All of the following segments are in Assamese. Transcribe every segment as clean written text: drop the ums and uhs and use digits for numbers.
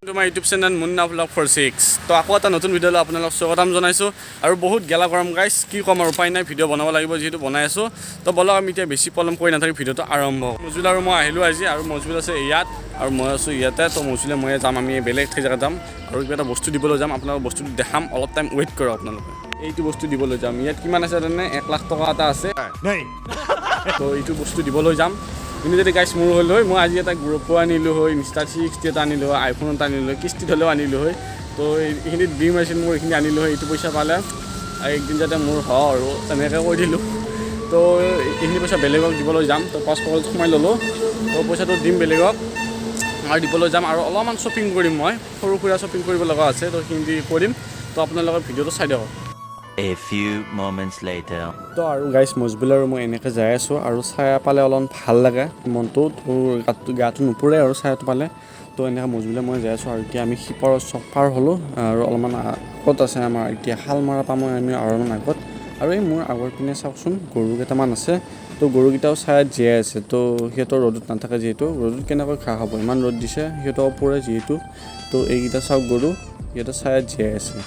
তোমাৰ ইউটিউব চেনেল মুন্না ব্লগ 46 তো আকৌ এটা নতুন ভিডিঅ'লৈ আপোনালোক স্বাগতম জনাইছোঁ আৰু বহুত গেলা গৰম গাইছ কি ক'ম আৰু উপায় নাই ভিডিঅ' বনাব লাগিব যিহেতু বনাই আছোঁ তো বলক আমি এতিয়া বেছি পলম কৰি নাথাকি ভিডিঅ'টো আৰম্ভ মজুল আৰু মই আহিলোঁ আজি আৰু মজুল আছে ইয়াত আৰু মই আছোঁ ইয়াতে তো মজুলে মই যাম আমি বেলেগ ঠাই জেগাত যাম আৰু কিবা এটা বস্তু দিবলৈ যাম আপোনালোকক বস্তুটো দেখাম অলপ টাইম ৱেইট কৰক আপোনালোকে এইটো বস্তু দিবলৈ যাম ইয়াত কিমান আছে তেনে 1 লাখ টকা এটা আছে তো এইটো বস্তু দিবলৈ যাম কিন্তু যদি গাইছ মোৰ হ'ল হয় মই আজি এটা গ্ৰুপো আনিলোঁ হয় ইনষ্টাৰ 60 এটা আনিলোঁ হয় আইফোন এটা আনিলোঁ হয় কিস্তিত হ'লেও আনিলোঁ হয় তো এইখিনি ড্ৰিম আছিল মোৰ এইখিনি আনিলোঁ হয় এইটো পইচা পালে একদিন যাতে মোৰ হয় আৰু তেনেকৈ কৈ দিলোঁ তো এইখিনি পইচা বেলেগক দিবলৈ যাম তো পাছপৰ্ট সোমাই ল'লোঁ তো পইচাটো দিম বেলেগক আৰু দিবলৈ যাম আৰু অলপমান শ্বপিং কৰিম মই সৰু সুৰা শ্বপিং কৰিব লগা আছে তো সেইখিনি কৰিম তো আপোনালোকৰ ভিডিঅ'টো চাই দিয়ক A few moments later. তো আৰু গাইছ মজবুল আৰু মই এনেকৈ যাই আছোঁ আৰু চাই পালে অলপমান ভাল লাগে মনটো গাটো নুপুৰে আৰু চাইটো পালে তো এনেকৈ মজবুলে মই যাই আছোঁ আৰু এতিয়া আমি শিপৰৰ চপাৰ হ'লোঁ আৰু অলপমান আগত আছে আমাৰ এতিয়া শাল মৰা পাম আমি অলপমান আগত আৰু এই মোৰ আগৰ পিনে চাওকচোন গৰু কেইটামান আছে তো গৰুকেইটাও চাইত জীয়াই আছে তো সিহঁতৰ ৰ'দত নাথাকে যিহেতু ৰ'দত কেনেকৈ ঘাঁহ খাব ইমান ৰ'দ দিছে সিহঁতৰ পৰে যিহেতু তো এইকেইটা চাওক গৰু সিহঁতৰ চাইত জীয়াই আছে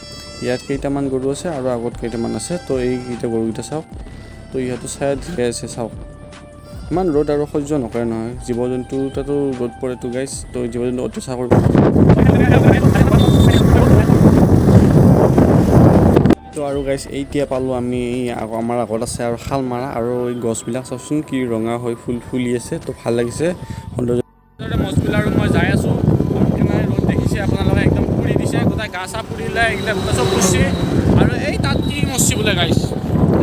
ইয়াত কেইটামান গৰু আছে আৰু আগত কেইটামান আছে তো এইকেইটা গৰুকেইটা চাওক তো ইহঁতো চাইত জীয়াই আছে চাওক ইমান ৰ'দ আৰু সহ্য নকৰে নহয় জীৱ জন্তু তাতো ৰ'দ পৰেতো গাইছ তো জীৱ জন্তু অত্যাচাৰ কৰিব তো আৰু গাইছ এতিয়া পালোঁ আমি আমাৰ আগত আছে আৰু শাল মাৰা আৰু এই গছবিলাক চাওকচোন কি ৰঙা হৈ ফুল ফুলি আছে তো ভাল লাগিছে সৌন্দৰ্য মজবুল আৰু মই যাই আছোঁ ৰ'দ দেখিছে আপোনালোকে একদম পুৰি দিছে গোটেই গা চা পুৰিলে এইগিলা গোটেই চব পুৰিছে আৰু এই তাত তিৰি মচি বোলে গাইছ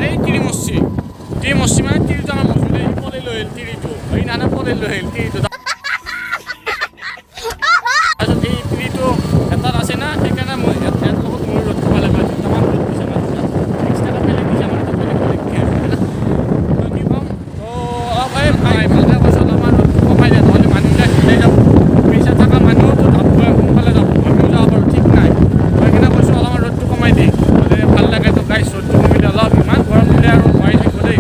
এই তিৰি মচি মানে তিৰিটো আমাৰ মজবুলে পলাই লৈ আহিল তিৰিটো এই নানা পলাই লৈ আহিল তিৰিটো তাৰপিছত এই তিৰিটো এটাত আছে না সেইকাৰণে মই ইয়াত লগত মোৰ ৰ'দ খাব লাগে দুটামান ৰ'দ দিছে মানে এক্সট্ৰাকৈ বেলেগ দিছে মানে বেলেগ বেলেগ কি ক'ম তো অলপ এই ভালকৈ কৈছোঁ অলপমান ৰ'দটো কমাই দিয়ে নহ'লে মানুহবিলাক হিলাই যাব পইচা থকা মানুহতো সোনকালে যাব আমিও যাব পাৰোঁ ঠিক নাই সেইকাৰণে কৈছোঁ অলপমান ৰ'দটো কমাই দিয়ে হ'লে ভাল লাগে তো গাইছ ৰ'দটো কমিলে অলপ ইমান গৰম দিলে আৰু নোৱাৰি থাকিব দেই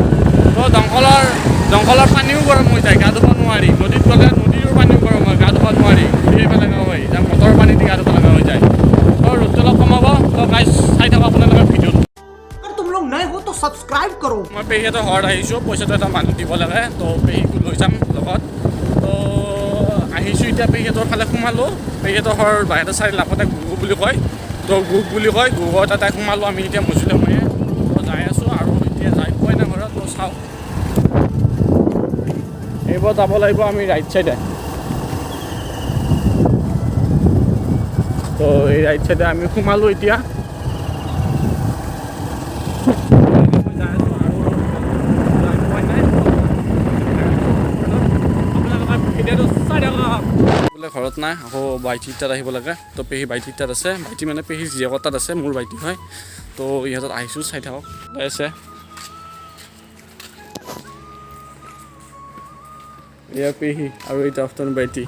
তো দংকলৰ পানীও গৰম হৈ যায় গা ধুব নোৱাৰি নদীত গ'লে নদীৰো পানীও গৰম হয় গা ধুব নোৱাৰি ঘূৰি পেলাই লগা হয় যাৰ মটৰৰ পানী দি গা ধুব লগা হৈ যায় তো ৰ'দটো অলপ কমাব তো গাইছ চাই থাকক আপোনালোকৰ ভিডিঅ'টো तुम लोग नए हो तो सब्सक्राइब करो মই পেহীহঁতৰ ঘৰত আহিছোঁ পইচাটো এটা মানুহ দিব লাগে তো পেহীকো লৈ যাম লগত তো আহিছোঁ এতিয়া পেহীহঁতৰ ফালে সোমালোঁ পেহীহঁতৰ ঘৰ বাহিৰতে চাই লাভতে গুগু বুলি কয় তো গুগ বুলি কয় গুগৰ তাতে সোমালোঁ আমি এতিয়া মজুলে মই তো যাই আছোঁ আৰু এতিয়া যাই পোৱাই নাই ঘৰত তো চাওঁ এইবাৰ যাব লাগিব আমি ৰাইট চাইডে তো এই ৰাইট চাইডে আমি সোমালোঁ এতিয়া বোলে ঘৰত নাই আকৌ বাইটিৰ তাত আহিব লাগে তো পেহী বাইটিৰ তাত আছে বাইটি মানে পেহী জীয়েকৰ তাত আছে মোৰ বাইটি হয় তো ইহঁতত আহিছোঁ চাই থাকক লৈ আছে এয়া পেহী আৰু এইটো আফটাৰ বাইটি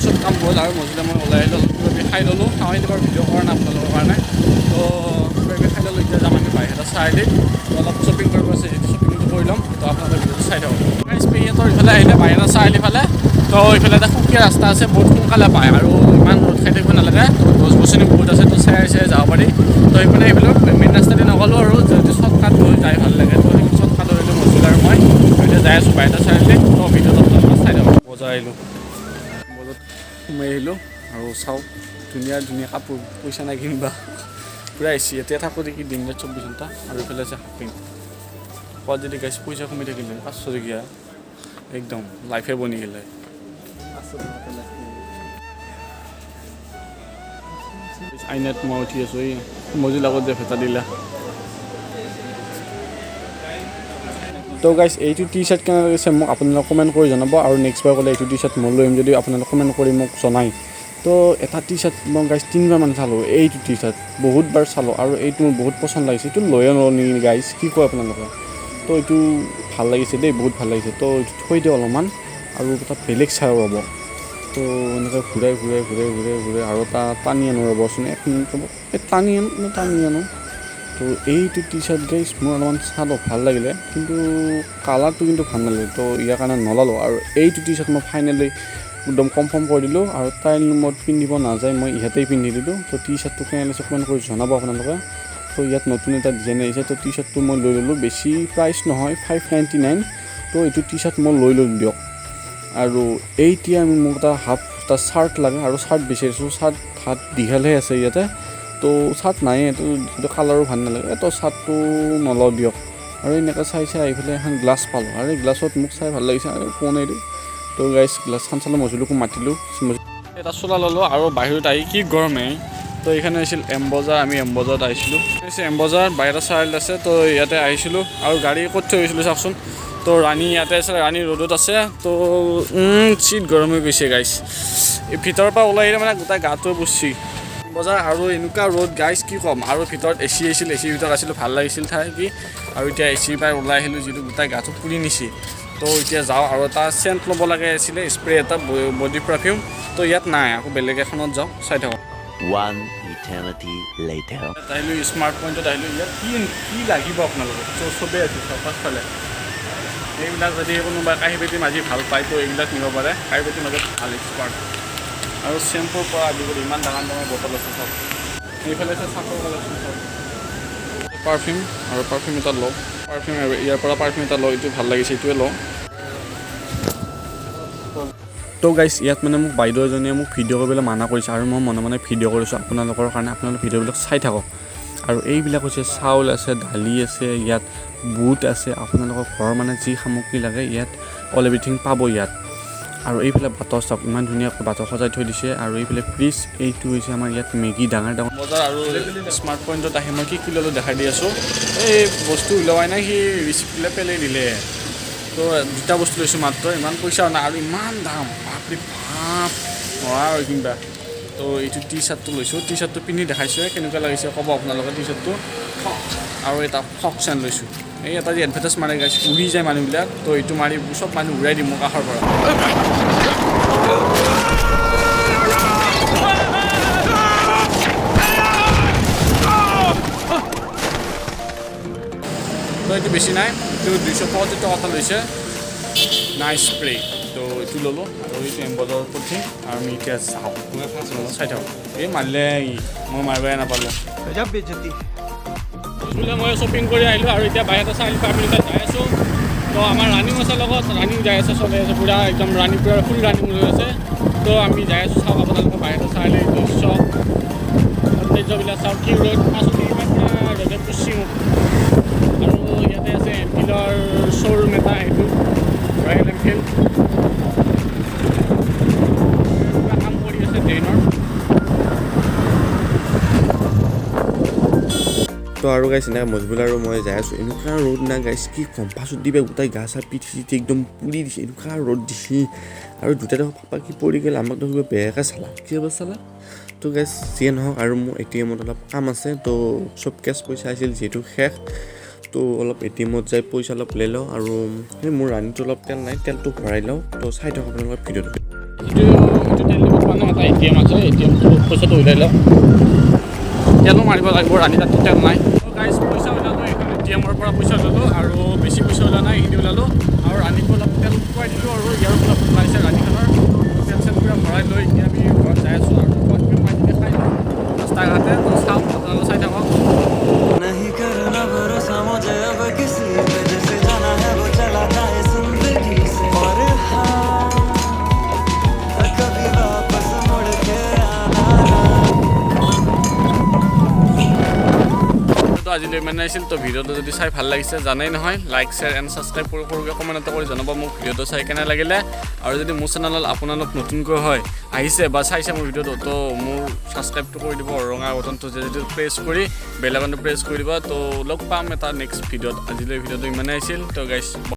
চব কাম হ'ল আৰু মজুলে মই ওলাই আহিলোঁ অলপ কিবা খাই ল'লোঁ খাই দিব ভিডিঅ' কৰা নাই আপোনালোকৰ কাৰণে তো কিবা খাই ল'লোঁ এতিয়া যাম আমি বাহিৰত চাই দিম অলপ শ্বপিং কৰিব আছে যিটো শ্বপিংটো কৰি ল'ম তো আপোনালোকে ভিডিঅ'টো চাই থাকক পেহীহঁতৰ ইফালে আহিলে বাহিৰত চাই ইফালে তো ইফালে এটা সুকীয়া ৰাস্তা আছে বহুত সোনকালে পায় আৰু ইমান ৰ'দ খাই থাকিব নালাগে গছ গছনি বহুত আছে তো চাই যাব পাৰি তো সেইপিনে এইফালে মেইন ৰাস্তাতে নগ'লোঁ আৰু যদি শ্বৰ্টকাট হৈ যাই ভাল লাগে তো সেই শ্বৰ্টকাট হৈলোঁ মজুল আৰু মই এতিয়া যাই আছোঁ বাহিৰত চাই তো ভিডিঅ'টো আপোনালোকে চাই থাকক বজাৰ আহিলোঁ বজাৰত সোমাই আহিলোঁ আৰু চাওক ধুনীয়া ধুনীয়া কাপোৰ পইচা নাই কিনিবা পূৰা আহিছে এতিয়া থাকোঁ দেখি দিন ৰাত 24 ঘণ্টা আৰু এইফালে আছে হাফিং ক'ত যদি গাইছ পইচা কমি থাকিলে 500 টকীয়া একদম লাইফে বনি গ'লে আইনাত মই উঠি আছোঁ এই মজুল আগত যে ভেটা দিলা তো গাইছ এইটো টি চাৰ্ট কেনে লাগিছে মোক আপোনালোকে কমেণ্ট কৰি জনাব আৰু নেক্সট বাৰ গ'লে এইটো টি চাৰ্ট মই লৈ আহিম যদি আপোনালোকে কমেণ্ট কৰি মোক জনাই তো এটা টি চাৰ্ট মই গাইছ 3বাৰমান চালোঁ এইটো টি চাৰ্ট বহুতবাৰ চালোঁ আৰু এইটো মোৰ বহুত পচন্দ লাগিছে এইটো লৈয়ে নলওঁ নেকি গাইছ কি কয় আপোনালোকে তো এইটো ভাল লাগিছে দেই বহুত ভাল লাগিছে তো এইটো থৈ দিওঁ অলপমান আৰু এটা বেলেগ চাই ৰ'ব তো এনেকৈ ঘূৰাই ঘূৰাই ঘূৰাই ঘূৰাই ঘূৰাই আৰু এটা টানি আনো ৰ'বচোন 1 মিনিট ৰ'ব এই টানি আনো তো এইটো টি চাৰ্ট গাইছ মোৰ অলপমান চালোঁ ভাল লাগিলে কিন্তু কালাৰটো কিন্তু ভাল নালাগে তো ইয়াৰ কাৰণে নলালোঁ আৰু এইটো টি চাৰ্ট মই ফাইনেলি একদম কনফাৰ্ম কৰি দিলোঁ আৰু টাইল ৰুমত পিন্ধিব নাযায় মই ইহঁতেই পিন্ধি দিলোঁ তো টি চাৰ্টটো কেনে লাগিছে কমেণ্ট কৰি জনাব আপোনালোকে তো ইয়াত নতুন এটা ডিজাইন আহিছে তো টি চাৰ্টটো মই লৈ ল'লোঁ বেছি প্ৰাইচ নহয় 599 তো এইটো টি চাৰ্ট মই লৈ ল'লোঁ দিয়ক আৰু এতিয়া মোক এটা এটা চাৰ্ট লাগে আৰু চাৰ্ট বিচাৰিছোঁ চাৰ্ট হাত দীঘলহে আছে ইয়াতে তো চাৰ্ট নাই এইটো কালাৰো ভাল নালাগে তো চাৰ্টটো নলওঁ দিয়ক আৰু এনেকৈ চাই এইফালে এখন গ্লাছ পালোঁ আৰু এই গ্লাছত মোক চাই ভাল লাগিছে আৰু কোন এইটো তো গাইছ গ্লাছখন চালোঁ মজুলোকো মাতিলোঁ এটা চোলা ল'লোঁ আৰু বাহিৰত আহি কি গৰমে তো এইখানে আছিল এমবজাৰ আমি এমবজাৰত আহিছিলোঁ এমবজাৰ বাহিৰত চাৰিআলিত আছে তো ইয়াতে আহিছিলোঁ আৰু গাড়ী ক'ত থৈ আহিছিলোঁ চাওকচোন তো ৰাণী ইয়াতে আছে ৰাণী ৰ'দত আছে তো চিট গৰম হৈ গৈছে গাইছ এই ভিতৰৰ পৰা ওলাই আহিলে মানে গোটেই গাটো বুজছি বজাৰ আৰু এনেকুৱা ৰ'দ গাইছ কি ক'ম আৰু ভিতৰত এচি আছিল এচিৰ ভিতৰত আছিলোঁ ভাল লাগিছিল ঠাই কি আৰু এতিয়া এচিৰ পৰা ওলাই আহিলোঁ যিটো গোটেই গাটো পুৰি নিছি তো এতিয়া যাওঁ আৰু এটা চেণ্ট ল'ব লাগে আছিলে স্প্ৰে এটা বডি পাৰফিউম তো ইয়াত নাই আকৌ বেলেগ এখনত যাওঁ চাই থাকোঁ One eternity later. আহিলোঁ স্মাৰ্ট পইণ্টত আহিলোঁ ইয়াত কি লাগিব আপোনালোকক তো চবেই আছে পাছফালে এইবিলাক যদি কোনোবা কাঁহী বাতি মাজি ভাল পায় তো এইবিলাক নিব পাৰে কাঁহী বাতিৰ মাজত ভাল এক্সপাৰ্ট আৰু চেম্পুৰ পৰা আদি কৰি ইমান ডাঙৰ ডাঙৰ বটল আছে চব এইফালে আছে চাফৰ কালেকশ্যন চব পাৰফিউম আৰু পাৰফিউম এটা লওঁ পাৰফিউম ইয়াৰ পৰা পাৰফিউম এটা লওঁ এইটো ভাল লাগিছে এইটোৱে লওঁ তো গাইছ ইয়াত মানে মোক বাইদেউ এজনীয়ে মোক ভিডিঅ' কৰিবলৈ মানা কৰিছে আৰু মই মনে মনে ভিডিঅ' কৰিছোঁ আপোনালোকৰ কাৰণে আপোনালোকে ভিডিঅ'বিলাক চাই থাকক আৰু এইবিলাক হৈছে চাউল আছে দালি আছে ইয়াত বুট আছে আপোনালোকৰ ঘৰৰ মানে যি সামগ্ৰী লাগে ইয়াত অল এভৰিথিং পাব ইয়াত আৰু এইফালে বাটৰ চাওক ইমান ধুনীয়াকৈ বাটৰ সজাই থৈ দিছে আৰু এইফালে ফ্ৰিজ এইটো হৈছে আমাৰ ইয়াত মেগী ডাঙৰ ডাঙৰ বজাৰ আৰু স্মাৰ্ট পইণ্টত আহি মই কি ল'লোঁ দেখাই দি আছোঁ এই বস্তু ওলোৱাই নাই সি ৰিচিপ্টবিলাক পেলাই দিলে তো দুটা বস্তু লৈছোঁ মাত্ৰ ইমান পইচাও নাই আৰু ইমান দাম বাপৰে বাপ নোৱাৰা আৰু কিনিবা তো এইটো টি চাৰ্টটো লৈছোঁ টি চাৰ্টটো পিন্ধি দেখাইছোঁ কেনেকুৱা লাগিছে ক'ব আপোনালোকে টি চাৰ্টটো আৰু এটা ফক চেন লৈছোঁ এই এটা যে এডভাৰটাইজ মাৰে গাইছে উৰি যায় মানুহবিলাক তো এইটো মাৰি চব মানুহ উৰাই দিম মোৰ কাষৰ পৰা তো এইটো বেছি নাই এইটো 250 টকা এটা লৈছে নাইচ স্প্ৰে তো এইটো ল'লোঁ আৰু এইটো এমবজাৰত পঠিয়াম আৰু আমি এতিয়া চাওঁ চাই থাকোঁ এই মাৰিলে মই মাৰিবই নাপালোঁ বোলে মই শ্বপিং কৰি আহিলোঁ আৰু এতিয়া বাহিৰতে চাৰিআলি পাৰ্মিট যাই আছোঁ তো আমাৰ ৰানিং আছে লগত ৰানিং যাই আছে চলি আছে পূৰা একদম ৰানিং পূৰা ফুল ৰানিং হৈ আছে তো আমি যাই আছোঁ চাওক আপোনালোকে বাহিৰতে চাৰিআলি দৃশ্য সৌন্দৰ্যবিলাক চাওক কি ৰ'দ আচলতে ইমান পূৰা ৰ'দে পুচি আৰু ইয়াতে আছে এনফিল্ডৰ শ্ব'ৰুম এটা সেইটো ৰয়েল এনফিল্ড কাম কৰি আছে ট্ৰেইনৰ তো আৰু গাইছ এনেকৈ মজবুল আৰু মই যাই আছোঁ এনেকুৱা ৰ'দ নাই গাইছ কি ক'ম পাছত দিবে গোটেই গা চা পিঠি চিঠি একদম পুৰি দিছে এনেকুৱা ৰ'দ দিছে আৰু দুটাতে পাপা কি পৰি গ'ল আমাক দেখোন বেয়াকৈ চালা কি হ'ব চালা তো গাইছ যিয়ে নহওক আৰু মোৰ ATM-ত অলপ কাম আছে তো চব কেছ পইচা আছিল যিহেতু শেষ তো অলপ ATM-ত যাই পইচা অলপ লৈ লওঁ আৰু সেই মোৰ ৰাণীটো অলপ তেল নাই তেলটো ভৰাই লওঁ তো চাই থাকক আপোনালোকৰ ভিডিঅ'টো এইটো তেল দিব মানে এটা ATM আছে ATM-টো পইচাটো ওলাই লওঁ তেলো মাৰিব লাগিব ৰাণী তাত তেল নাই গাইছ পইচা ওলালোঁ এইখন ATM-ৰ পৰা পইচা ওলালোঁ আৰু বেছি পইচা ওলোৱা নাই এইখিনি ওলালোঁ আৰু ৰাণীকো অলপ তেল খুৱাই দিলোঁ আৰু ইয়াৰ অলপ ওলাইছে ৰাণীখনৰ তেল চেল পূৰা ভৰাই লৈ এতিয়া আমি ঘৰত যাই আছোঁ আৰু ঘৰত গৈ পাই কিনে খাই দিওঁ ৰাস্তা ঘাটে তো চাওক আপোনালোকে চাই থাকক नहीं करना भरोसा मुझे अब किसी पे जैसे जाना है वो चला जाए जिंदगी से और हाँ कभी वापस मुड़ के आना তো আজিলৈ ইমানে আছিল তো ভিডিঅ'টো যদি চাই ভাল লাগিছে জানেই নহয় লাইক শ্বেয়াৰ এণ্ড ছাবস্ক্ৰাইব সৰুকৈ কমেণ্ট এটা কৰি জনাব মোক ভিডিঅ'টো চাই কেনে লাগিলে আৰু যদি মোৰ চেনেলত আপোনালোক নতুনকৈ হয় আহিছে বা চাইছে মোৰ ভিডিঅ'টো তো মোৰ ছাবস্ক্ৰাইবটো কৰি দিব ৰঙা বটনটো যদি প্ৰেছ কৰি বেল আইকনটো প্ৰেছ কৰি দিব তো লগ পাম এটা নেক্সট ভিডিঅ'ত আজিলৈ ভিডিঅ'টো ইমানেই আছিল তো গাইছ